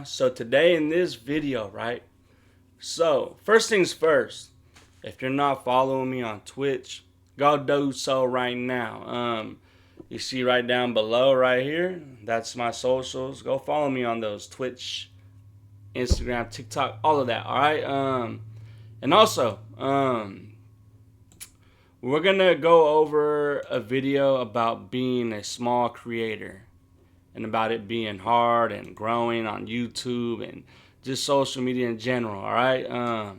So today in this video, right? So first things first, if you're not following me on Twitch, go do so right now. You see right down below right here, that's my socials. Go follow me on those: Twitch, Instagram, TikTok, all of that. All right. And also, we're gonna go over a video about being a small creator and about it being hard and growing on YouTube and just social media in general. All right.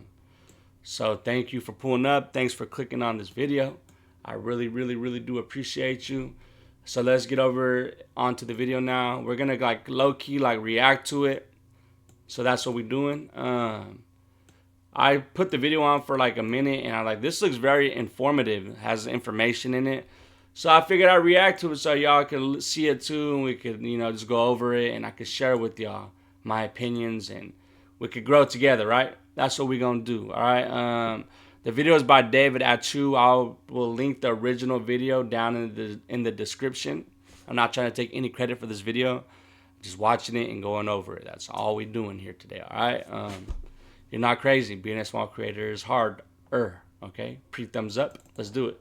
So thank you for pulling up. Thanks for clicking on this video. I really do appreciate you. So let's get over onto the video now. We're gonna like low key like react to it. So that's what we're doing. I put the video on for like a minute and I like, this looks very informative. It has information in it. So I figured I'd react to it so y'all could see it too, and we could, just go over it, and I could share with y'all my opinions, and we could grow together, right? That's what we're gonna do, all right? The video is by David Achu. Will link the original video down in the description. I'm not trying to take any credit for this video. Just watching it and going over it. That's all we're doing here today, all right? You're not crazy. Being a small creator is harder, okay? Thumbs up. Let's do it.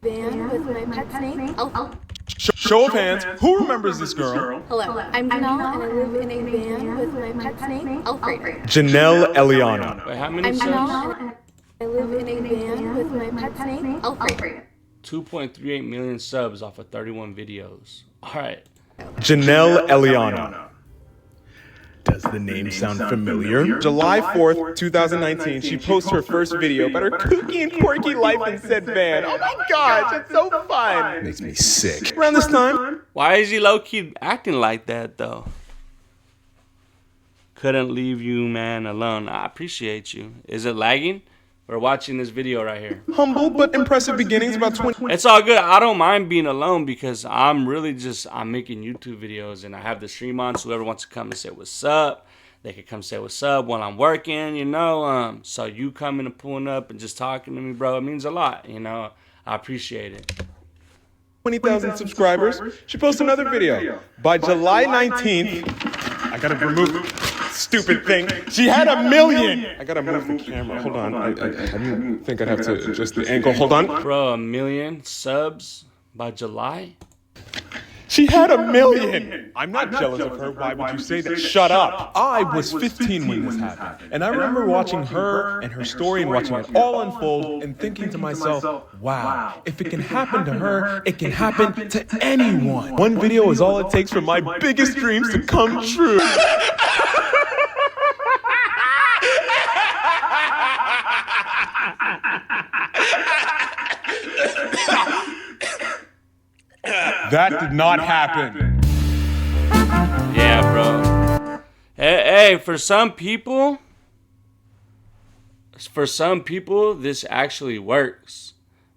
Van with my pet snake. Oh. Show of hands, who remembers this girl? Hello, I'm Janelle and I live in a van with my pet snake, Alfredo. Janelle Eliana. Wait, how many I'm subs? Janelle and I live in a van with my pet snake, Alfredo. 2.38 million subs off of 31 videos. All right. Janelle Eliana. Does the name sound familiar? July 4th, 2019, she posted her first video about her kooky and quirky life in said van. Oh my gosh, it's so fun. Makes me sick. Around this time, Why is he low-key acting like that, though? Couldn't leave you, man, alone. I appreciate you. Is it lagging? We're watching this video right here. humble but impressive beginnings about 20. It's all good. I don't mind being alone because I'm making YouTube videos and I have the stream on, so whoever wants to come and say what's up, they can come say what's up while I'm working, So you coming and pulling up and just talking to me, bro, it means a lot, I appreciate it. 20,000 subscribers. She posted another video. By July 19th, I gotta remove stupid thing. She had 1 million. I gotta move the camera. Hold on. I didn't think I'd have to adjust the angle. Hold on. Bro, 1 million subs by July? She had 1 million. I'm not jealous of her. Why would you say that? Shut up. I was 15 when this happened. And I remember watching her and her story and watching it all unfold and thinking to myself, wow, if it can happen to her, it can happen to anyone. One video is all it takes for my biggest dreams to come true. That did not happen. Yeah, bro. Hey, for some people, this actually works.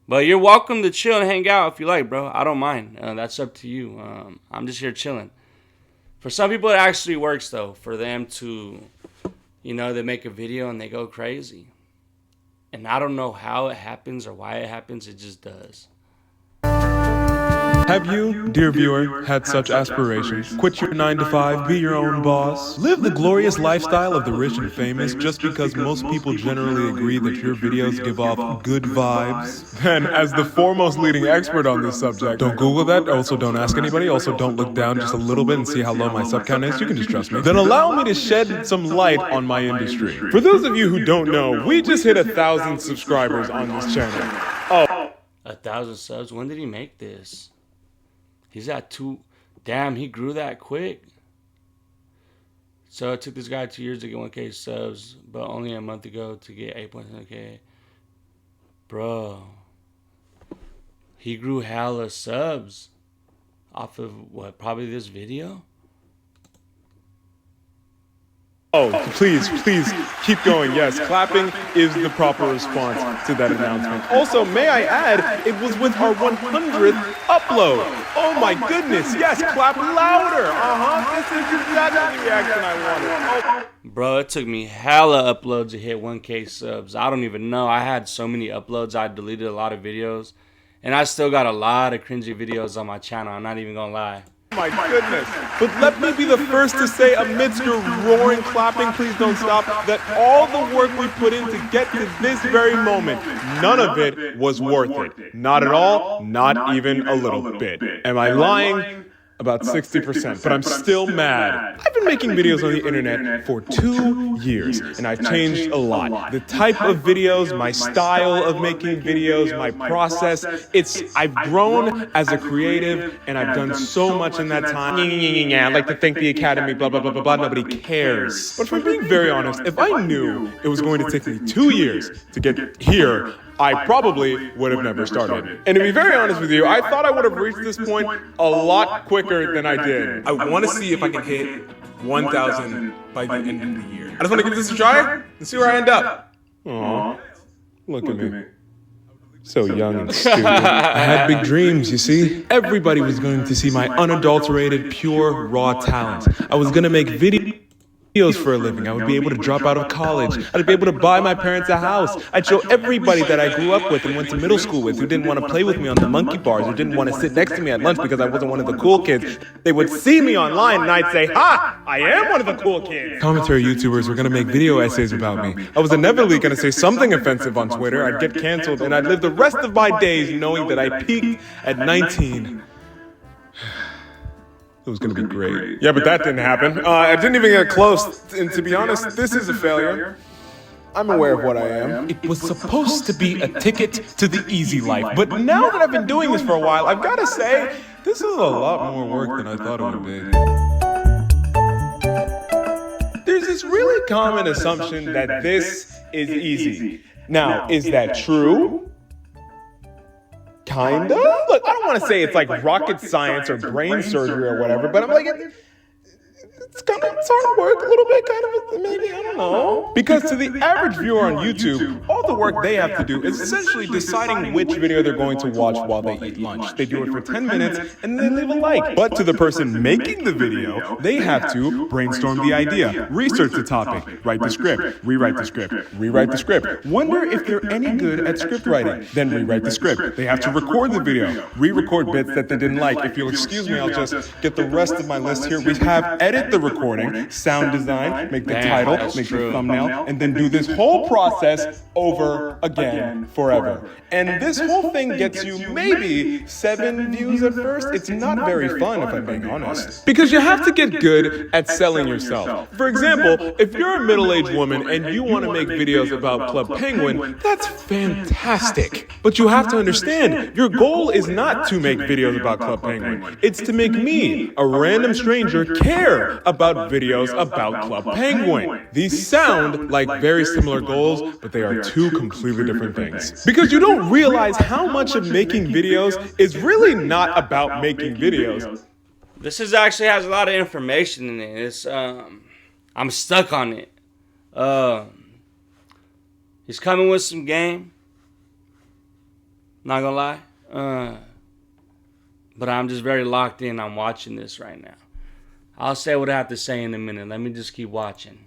But you're welcome to chill and hang out if you like, bro. I don't mind. That's up to you. I'm just here chilling. For some people, it actually works, though. For them to, they make a video and they go crazy. And I don't know how it happens or why it happens. It just does. Have you, dear viewer, had such aspirations? Quit your 9 to 5, be your own boss? Live the glorious lifestyle of the rich and famous just because most people generally agree that your videos give off good vibes? Then, as the foremost leading expert on this subject, don't Google that, also don't ask anybody, also don't look down just a little bit and see how low my sub count is, you can just trust me. Then allow me to shed some light on my industry. For those of you who don't know, we just hit 1,000 subscribers on this channel. Oh. 1,000 subs? When did he make this? He's at 2. Damn, he grew that quick. So it took this guy 2 years to get 1K subs, but only a month ago to get 8.7K. Bro. He grew hella subs off of what? Probably this video? Oh, please keep going. Yes, clapping is the proper response to that announcement. Also, may I add, it was with our 100th upload. Oh my goodness, yes, clap louder. This is exactly the reaction I wanted. Bro, it took me hella uploads to hit 1K subs. I don't even know. I had so many uploads. I deleted a lot of videos. And I still got a lot of cringy videos on my channel. I'm not even gonna lie. My goodness. But let me be the first to say, amidst your roaring clapping, please don't stop, that all the work we put in to get to this very moment, none of it was worth it. Not at all, not even a little bit. Am I lying? About 60%, but I'm still mad. I've been making videos on the internet for 2 years, and I've changed a lot. The type of videos, my style of making videos, my process, I've grown as a creative, and I've done so much in that time. I'd like to thank the Academy, blah, blah, blah, blah, blah, nobody cares. But if I'm being very honest, if I knew it was going to take me 2 years to get here, I probably would have never started. And to be very honest with you, I thought I would have reached this point a lot quicker than I did. I want to see if I can hit 1,000 by the end of the year. I just want to give this a try and see where I end up. Aww, look at me. So young and stupid. I had big dreams, you see. Everybody was going to see my unadulterated, pure, raw talent. I was going to make videos for a living. I would be able to drop out of college. I'd be able to buy my parents a house. I'd show everybody that I grew up with and went to middle school with who didn't want to play with me on the monkey bars or didn't want to sit next to me at lunch because I wasn't one of the cool kids. They would see me online and I'd say, ha, I am one of the cool kids. Commentary YouTubers were going to make video essays about me. I was inevitably going to say something offensive on Twitter. I'd get canceled and I'd live the rest of my days knowing that I peaked at 19. It was going to be great. Yeah, but that didn't happen. I didn't even get close. And to be honest, this is a failure. I'm aware of what I am. It was supposed to be a ticket to the easy life. But now that I've been doing this for a while, I've got to say, this is a lot more work than I thought it would be. There's this really common assumption that this is easy. Now, is that true? Kinda? Look, I don't want to say it's like rocket science or brain surgery or whatever, but I'm like, it's hard work a little bit, kind of, maybe, I don't know. Because to the average viewer on YouTube, all the work they have to do is essentially deciding which video they're going to watch while they eat lunch. They do it for 10 minutes and then leave a like. But to the person making the video, they have to brainstorm the idea, research the topic, write the script, rewrite the script, rewrite the script, wonder if they're any good at script writing, then rewrite the script. They have to record the video, re-record bits that they didn't like. If you'll excuse me, I'll just get the rest of my list here. We have edit the recording, sound design, make the title, make the thumbnail, and then do this whole process over again forever. And this whole thing gets you maybe 7 views at first. It's not very fun, if I'm being honest. Because you have to get good at selling yourself. For example, if you're a middle-aged woman and you want to make videos about Club Penguin, that's fantastic. But you have to understand, your goal is not to make videos about Club Penguin. It's to make me, a random stranger, care about videos about Club Penguin. These sound like very similar goals, but they are two completely different things. Because you don't realize how much of making videos is really not about making videos. This actually has a lot of information in it. It's I'm stuck on it. He's coming with some game. Not gonna lie. But I'm just very locked in on watching this right now. I'll say what I have to say in a minute. Let me just keep watching.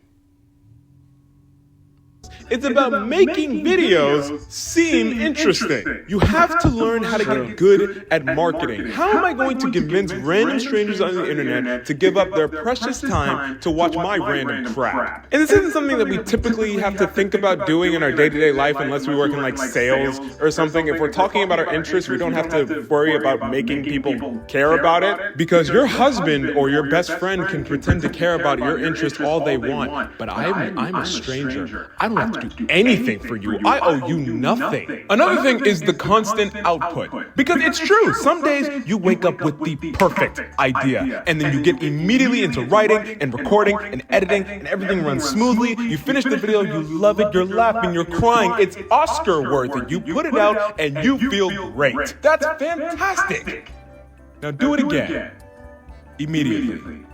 It's about making videos seem interesting. You have to learn how to get good at marketing. How am I going to convince random strangers on the internet to give up their precious time to watch my random crap? And this isn't something that we typically have to think about doing in our day-to-day life unless we work in like sales or something. If we're talking about our interests, we don't have to worry about making people care about it. Because your husband or your best friend can pretend to care about your interest all they want. But I'm a stranger. I don't have to do anything for you. I owe you nothing. Another thing is the constant output. Because it's true, some days you wake up with the perfect idea and then you get immediately into writing and recording and editing and everything runs smoothly. You finish the video, you love it, you're laughing, you're crying. It's Oscar worthy. You put it out and you feel great. That's fantastic. Now do it again. Immediately.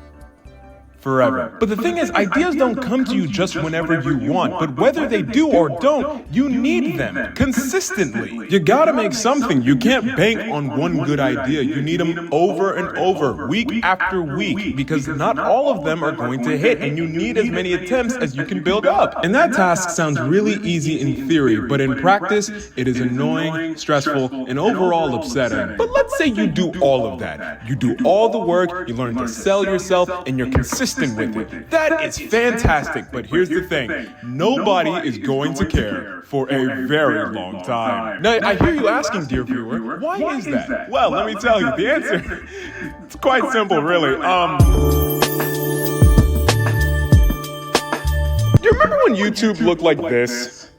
forever. But the thing is, ideas don't come to you just whenever you want, but whether they do or don't, you need them consistently. You gotta make something. You can't bank on one good idea. You need them over and over, week after week, because not all of them are going to hit, and you need as many attempts as you can build up. And that task sounds really easy in theory, but in practice, it is annoying, stressful, and overall upsetting. But let's say you do all of that. You do all the work, you learn to sell yourself, and you're consistent with it. That is fantastic, but here's the thing. Nobody is going to care for a very long time. Now, I hear you asking, dear viewer, why is that? Well, let me tell you, the answer, it's quite simple, really. Do you remember when YouTube looked like this?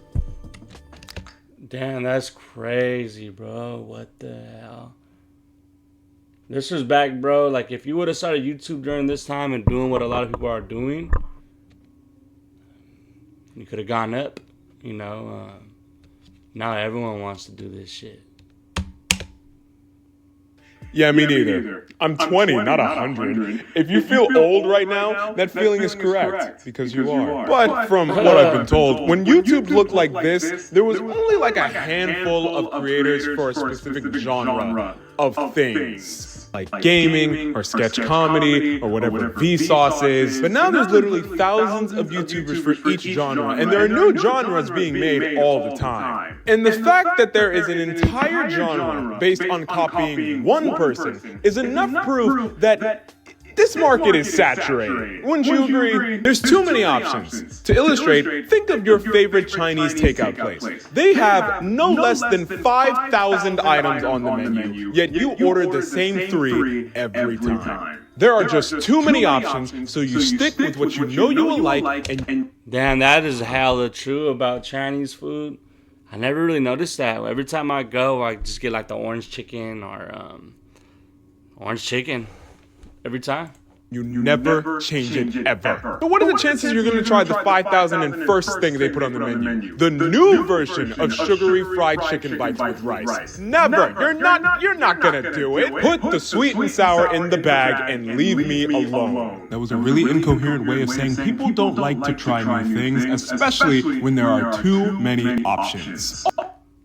Damn, that's crazy, bro. What the hell? This was back, bro. Like, if you would have started YouTube during this time and doing what a lot of people are doing, you could have gone up, you know. Now everyone wants to do this shit. Yeah, me neither. I'm 20, not 100. If you feel old right now, that feeling is correct, because you are. But from what I've been told, when YouTube looked like this, there was only like a handful of creators for a specific genre of things. Like gaming, or sketch comedy, or whatever Vsauce is. But now there's literally thousands of YouTubers for each genre, and there are new genres being made all the time. And the fact that there is an entire genre based on copying one person is enough proof that this market is saturated. Wouldn't you agree? There's too many options. To illustrate, think of your favorite Chinese takeout place. They have no less than 5,000 items on the menu, yet you order the same 3 every time. There are just too many options, so you stick with what you know you will like and... Damn, that is hella true about Chinese food. I never really noticed that. Every time I go, I just get like the orange chicken or orange chicken. Every time. You never change it ever. But what are the chances you're going to try the 5,001st thing they put on the menu? The new version of sugary fried chicken bites with rice. Never. You're not going to do it. Put the sweet and sour in the bag and leave me alone. That was a really incoherent way of saying people don't like to try new things, especially when there are too many options.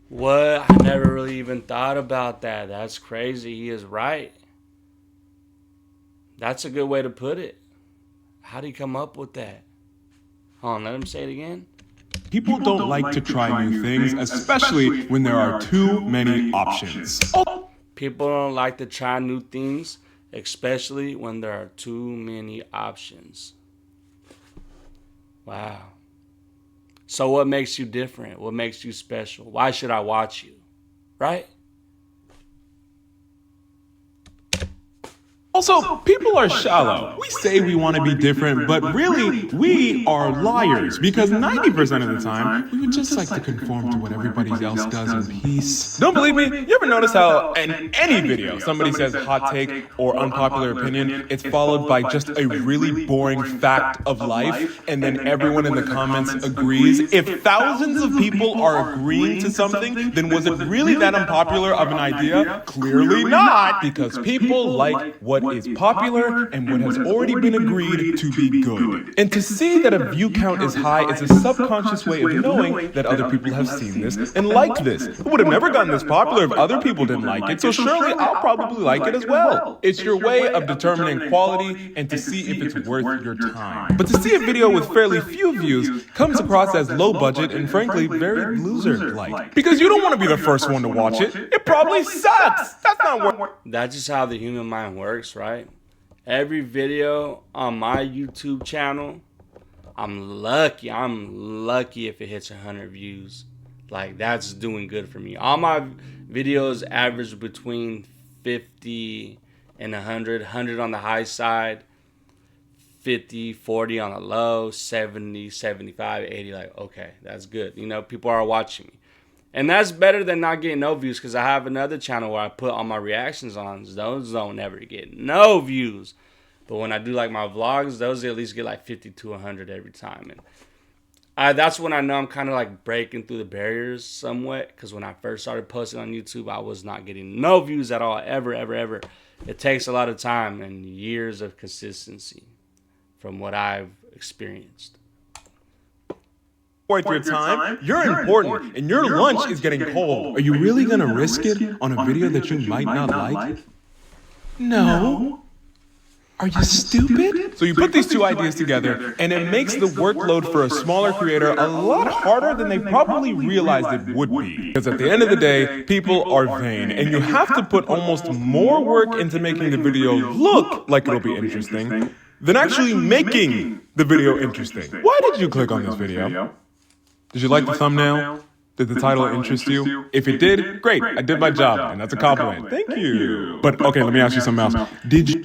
What? I never really even thought about that. That's crazy. He is right. That's a good way to put it. How do you come up with that? Hold on, let him say it again. People don't like to try new things, especially when there are too many options. People don't like to try new things, especially when there are too many options. Wow. So what makes you different? What makes you special? Why should I watch you? Right? Also, people are shallow. We say we want to be different, but really, we are liars. Because 90% of the time, we would just like to conform to what everybody else does in peace. Don't believe me? You ever notice how in any video, somebody says hot take or unpopular opinion, it's followed by just a really boring fact of life, and then everyone in the comments agrees? If thousands of people are agreeing to something, then was it really that unpopular of an idea? Clearly not, because people like what is popular and what has already been agreed to be good. And to see that a view count is high is a subconscious way of knowing that other people have seen this and liked this. It would have never gotten this popular if other people didn't like it, so surely I'll probably like it as well. It's your way of determining quality and to see if it's worth your time. But to see a video with fairly few views comes across as low budget and frankly very loser-like. Because you don't want to be the first one to watch it. It probably sucks. That's not what... That's just how the human mind works, right? Every video on my YouTube channel, I'm lucky if it hits 100 views. Like, that's doing good for me. All my videos average between 50 and 100. 100 on the high side, 50, 40 on the low, 70, 75, 80. Like, okay, that's good. You know, people are watching me. And that's better than not getting no views, because I have another channel where I put all my reactions on. Those don't ever get no views. But when I do like my vlogs, those at least get like 50 to 100 every time. And that's when I know I'm kind of like breaking through the barriers somewhat. Because when I first started posting on YouTube, I was not getting no views at all. Ever. It takes a lot of time and years of consistency. from what I've experienced. Worth your time, you're important, and your lunch is getting cold. Are you really gonna risk it on a video that you might not like? No. Are you stupid? So you put these two ideas together, and it makes the workload for a smaller creator a lot harder than they probably realized it would be. Because at the end of the day, people are vain, and you have to put almost more work into making the video look like it'll be interesting than actually making the video interesting. Why did you click on this video? Did you like the thumbnail? Did the title interest you? If it did, great, I did my job, and that's a compliment. Thank you. But okay, let me ask you something else. Did you...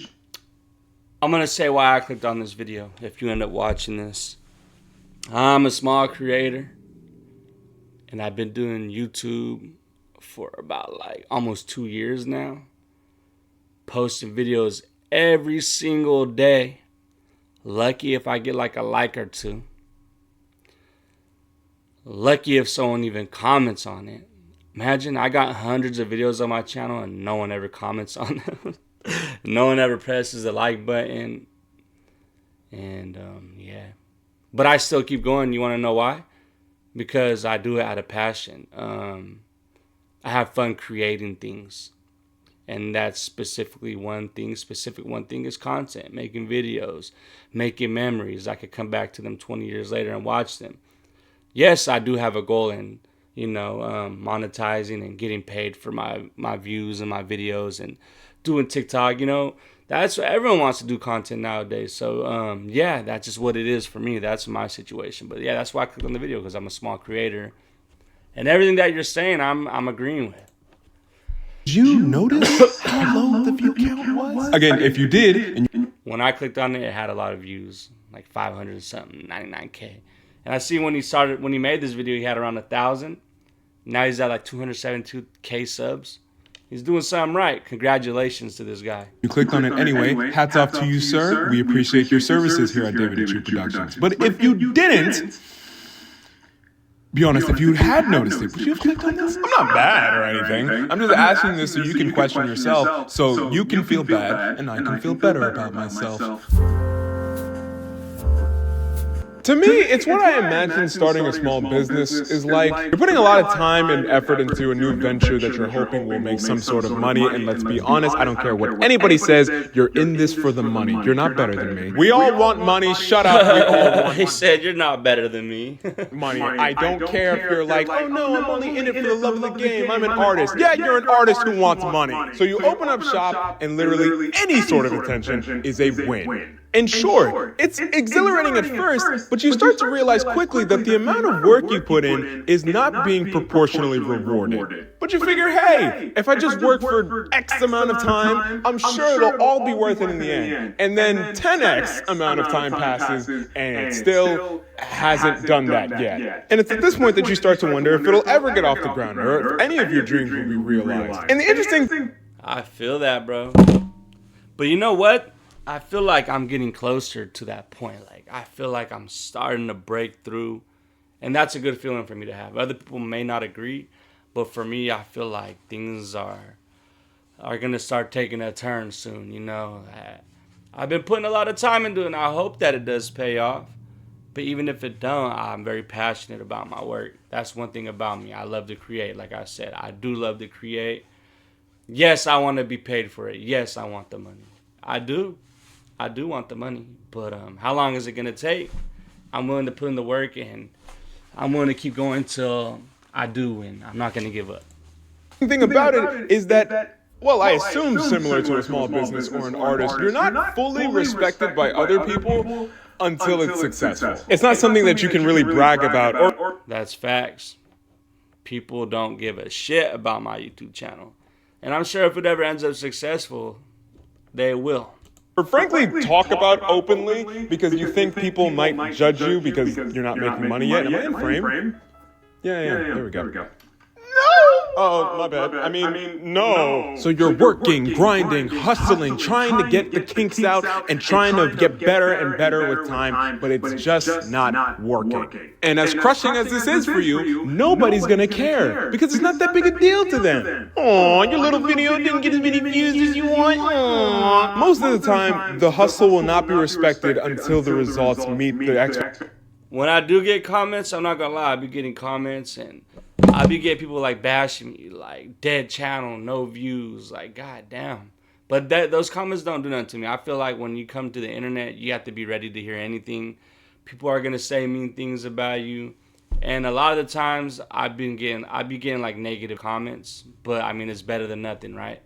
I'm going to say why I clicked on this video if you end up watching this. I'm a small creator, and I've been doing YouTube for about like almost 2 years now. Posting videos every single day. Lucky if I get like a like or two. Lucky if someone even comments on it. Imagine I got hundreds of videos on my channel and no one ever comments on them. No one ever presses the like button. And yeah. But I still keep going. You want to know why? Because I do it out of passion. I have fun creating things. And that's specifically one thing. Specific one thing is content. Making videos. Making memories. I could come back to them 20 years later and watch them. Yes, I do have a goal in, monetizing and getting paid for my views and my videos and doing TikTok. That's what everyone wants to do, content nowadays. So yeah, that's just what it is for me. That's my situation. But yeah, that's why I clicked on the video, because I'm a small creator, and everything that you're saying, I'm agreeing with. Did you notice how low the view count was? Again, if you did, when I clicked on it, it had a lot of views, like 500 something, 99K. And I see when he made this video, he had around 1,000. Now he's at like 272K subs. He's doing something right. Congratulations to this guy. You clicked on it anyway. Hats off to you, sir. We appreciate your services here at David and Chu Productions. But if you didn't, be honest, if you had noticed it, would you have clicked on this? I'm not bad or anything. I'm just asking this so you can question yourself, so you can feel bad and I can feel better about myself. To me, it's what I imagine starting a small business is like. You're putting a lot of time and effort into a new venture that you're hoping will make some sort of money, and let's be honest, I don't care what anybody says, you're in this for the money. You're not better than me. We all want money, shut up, we all want money. He said, you're not better than me. Money. I don't care if you're like, oh no, I'm only in it for the love of the game, I'm an artist. Yeah, you're an artist who wants money. So you open up shop, and literally any sort of attention is a win. And sure, it's exhilarating at first, but you start to realize quickly that the amount of work you put in is not being proportionally rewarded. But you figure, hey, if I just work for X amount of time, I'm sure it'll all be worth it in the end. And then 10X amount of time passes, and it still hasn't done that yet. And it's at this point that you start to wonder if it'll ever get off the ground, or if any of your dreams will be realized. And the interesting thing... I feel that, bro. But you know what? I feel like I'm getting closer to that point. Like, I feel like I'm starting to break through. And that's a good feeling for me to have. Other people may not agree, but for me, I feel like things are going to start taking a turn soon, I've been putting a lot of time into it, and I hope that it does pay off. But even if it don't, I'm very passionate about my work. That's one thing about me. I love to create. Like I said, I do love to create. Yes, I want to be paid for it. Yes, I want the money. I do want the money, but how long is it going to take? I'm willing to put in the work, and I'm willing to keep going till I do win. I'm not going to give up. The thing about it is that, well, I assume similar to a small business or an artist, you're not fully respected by other people until it's successful. It's not something that you can really brag about. Or that's facts. People don't give a shit about my YouTube channel. And I'm sure if it ever ends up successful, they will. Or frankly, talk about openly because you think people might judge you because you're not making money yet. Am I in frame? Yeah, there we go. Oh, my bad. I mean, no. So you're working, grinding, hustling, trying to get the kinks out and trying to get better and better with time, but it's just not working. And as crushing as this is for you, nobody's gonna care because it's not that big a deal to them. Aw, your little video didn't get as many views as you want. Aww. Most of the time, the hustle will not be respected until the results meet the expectations. When I do get comments, I'm not gonna lie, I be getting comments and I be getting people like bashing me, like dead channel, no views, like goddamn. But those comments don't do nothing to me. I feel like when you come to the internet, you have to be ready to hear anything. People are gonna say mean things about you, and a lot of the times I be getting like negative comments. But I mean, it's better than nothing, right?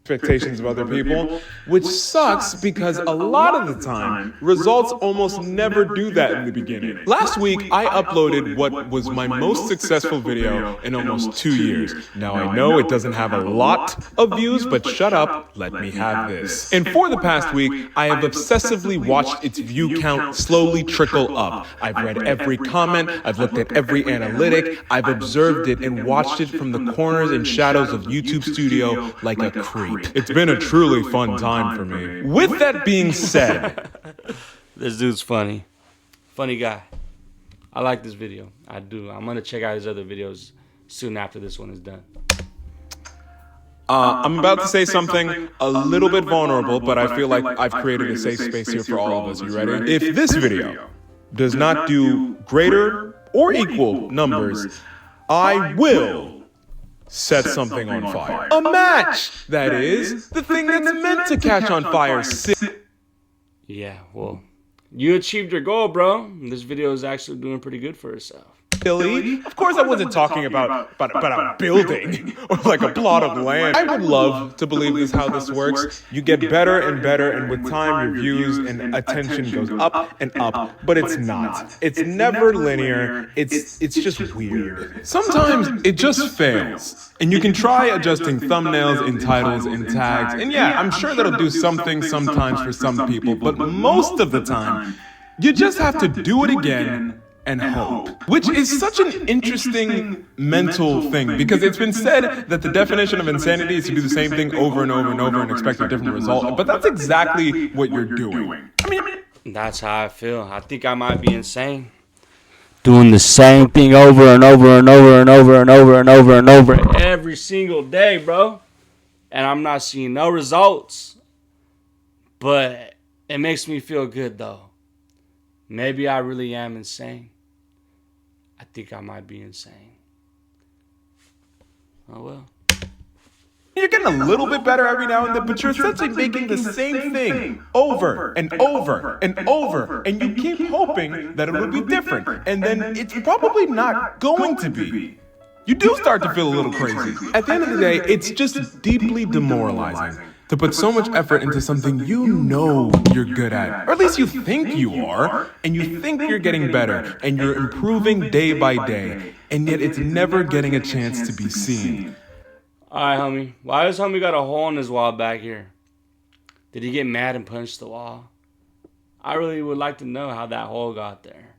Expectations of other people, which sucks because a lot of the time, results almost never do that in the beginning. Last week, I uploaded what was my most successful video in almost 2 years. Now I know it doesn't have a lot of views, but shut up, let me have this. And for the past week, I have obsessively watched its view count slowly trickle up. I've read every comment, I've looked at every analytic, I've observed it and watched it from the corners and shadows of YouTube Studio like a creep. It's been a truly fun time for me. With that being said, This dude's funny. Funny guy. I like this video. I do. I'm gonna check out his other videos soon after this one is done. I'm about to say something a little bit vulnerable, but I feel like I've created a safe space here for all of us. You ready? If this video does not do greater or equal numbers, I will set something on fire. A match! That is, the thing that's meant to catch on fire. Yeah, well, you achieved your goal, bro. This video is actually doing pretty good for itself. Silly. Of course I wasn't talking about a building or like a plot of land. I would love to believe this is how this works. You get better and better, and with time your views and attention goes up and up, but it's not. It's never linear. It's just weird. Sometimes it just fails. And you can try adjusting thumbnails and titles and tags. And yeah, I'm sure that'll do something sometimes for some people, but most of the time, you just have to do it again and hope, which is such an interesting mental thing because it's been said that the definition of insanity is to do the same thing over and over and over and expect a different result, but that's exactly what you're doing. That's how I feel. I think I might be insane. Doing the same thing over and over and over and over and over and over and over every single day, bro. And I'm not seeing no results. But it makes me feel good, though. Maybe I really am insane. I think I might be insane. Oh, well. You're getting a little bit better every now and then, but you're essentially making the same thing over and over and over, and you keep hoping that it will be different, and then it's probably not going to be. You do start to feel a little crazy. At the end of the day, it's just deeply demoralizing to put so much effort into something you know you're good at, or at least you think you are, and you think you're getting better, and you're improving day by day, and yet it's never getting a chance to be seen. Alright, homie. Why does homie got a hole in his wall back here? Did he get mad and punch the wall? I really would like to know how that hole got there.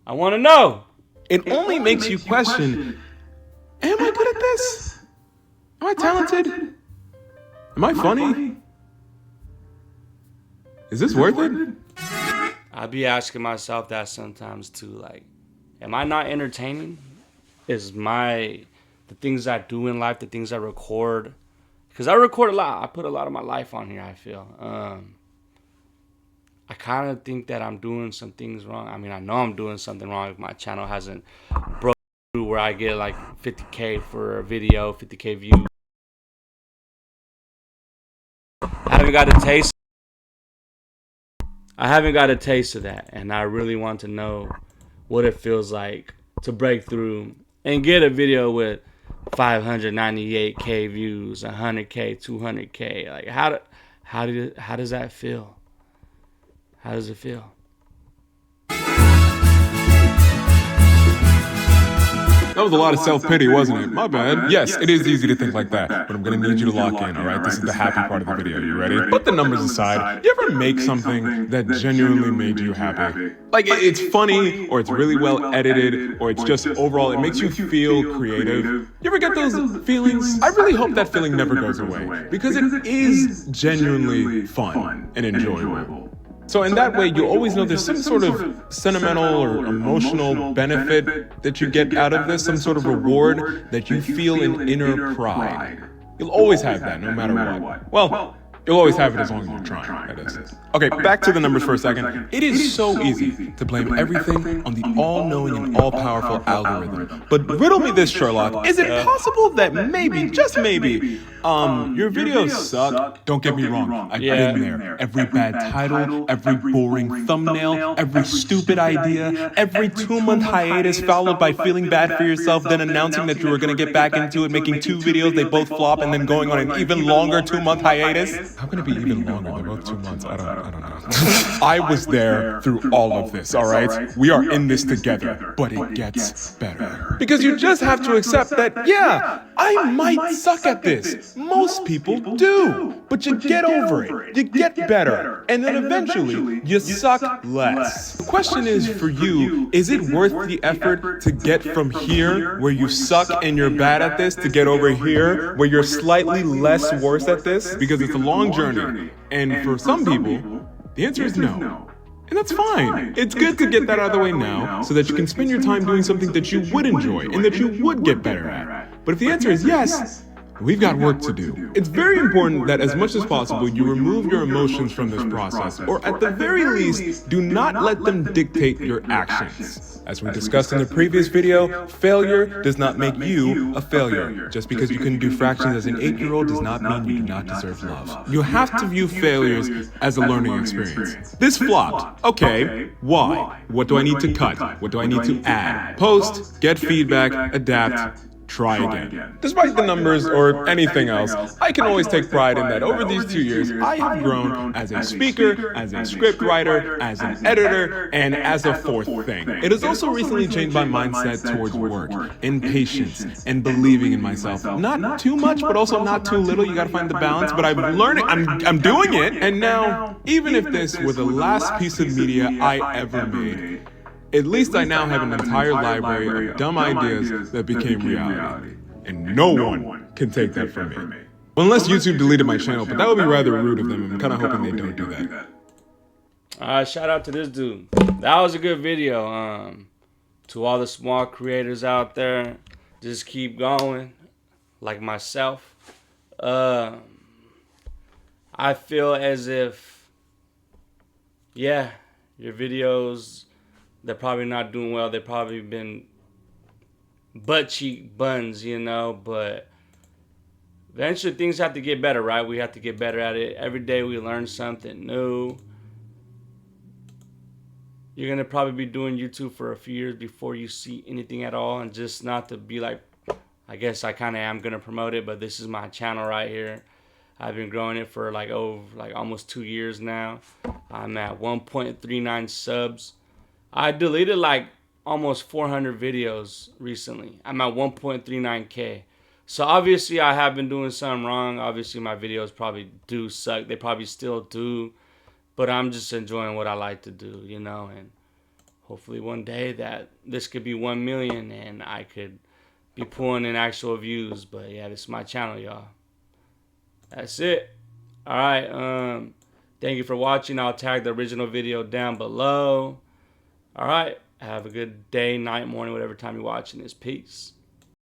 I want to know! It only makes you question, am I good at this? Am I talented? Am I funny? Is this worth it? I be asking myself that sometimes too. Like, am I not entertaining? Is the things I do in life, the things I record, because I record a lot. I put a lot of my life on here, I feel. I kind of think that I'm doing some things wrong. I mean, I know I'm doing something wrong if my channel hasn't broke through where I get like 50K for a video, 50K views. I haven't got a taste of that, and I really want to know what it feels like to break through and get a video with 598K views, 100K, 200K. Like, how does that feel? How does it feel? that was a lot of self-pity, wasn't it? My bad. Yes, it is easy to think like that, but I'm gonna need you to lock in, alright? This is the happy part of the video. You ready? Put the numbers aside. You ever make something that genuinely made you happy? Like, it's funny, or it's really well edited, or it's just overall, it makes you feel creative. You ever get those feelings? I really hope that feeling never goes away, because it is genuinely fun and enjoyable. So in that way, you always know there's some sort of sentimental or emotional benefit that you get out of this, some sort of reward that you feel an inner pride. You'll always have that, no matter what. Well, you'll always have it as long as you're trying, that is. Okay, back to the numbers for a second. It is so easy to blame everything on the all-knowing and all-powerful algorithm. But riddle me this, Sherlock. Is it possible that maybe, just maybe, your videos suck? Don't get me wrong, I've been there. Every bad title, every boring thumbnail, every stupid idea, every 2-month hiatus followed by feeling bad for yourself, then announcing that you were gonna get back into it, making 2 videos, they both flop, and then going on an even longer 2-month hiatus. How can it be even longer? They're both 2 months. I don't know. I was there through all of this, all right? We are in this together, but it gets better. Because you just have to accept that, yeah, I might suck at this. Most people do. But you get over it. You get better. And then eventually, you suck less. The question is for you, is it worth the effort to get from here, where you suck and you're bad at this, to get over here, where you're slightly less worse at this? Because it's a long journey. And for some people, the answer is no. And that's fine. It's good to get that out of the way now so that you can spend your time doing something that you would enjoy and that you would get better at. But if the answer is yes, we've got work to do. It's very important that as much as possible you remove your emotions from this process, or at the very least, do not let them dictate your actions. As we discussed in the previous video, failure does not make you a failure. Just because you couldn't do fractions as an 8-year-old does not mean you do not deserve love. You have to view failures as a learning experience. This flopped. Okay, why? What do I need to cut? What do I need to add? Post, get feedback, adapt, try again. Despite the numbers or anything else, I can always take pride in that over these 2 years, I have grown as a speaker, as a script writer, as an editor, and as a 4th thing. It has also recently changed my mindset towards work, and patience, and believing in myself. Not too much, but also not too little. You gotta find the balance, but I'm learning, I'm doing it. And now, even if this were the last piece of media I ever made, at least I now have an entire library of dumb ideas that became reality. And no one can take that from me. Well, unless YouTube deleted my channel, but that would be rather rude of them. I'm kind of hoping they don't do that. Shout out to this dude. That was a good video. To all the small creators out there, just keep going. Like myself. I feel as if, yeah, your videos, they're probably not doing well. They've probably been butt cheek buns, you know, but eventually things have to get better, right? We have to get better at it. Every day we learn something new. You're going to probably be doing YouTube for a few years before you see anything at all. And just not to be like, I guess I kind of am going to promote it, but this is my channel right here. I've been growing it for like almost 2 years now. I'm at 1.39 subs. I deleted like almost 400 videos recently. I'm at 1.39K. So obviously I have been doing something wrong. Obviously my videos probably do suck. They probably still do. But I'm just enjoying what I like to do, you know. And hopefully one day that this could be 1 million and I could be pulling in actual views. But yeah, this is my channel, y'all. That's it. Alright, thank you for watching. I'll tag the original video down below. Alright, have a good day, night, morning, whatever time you're watching this. Peace.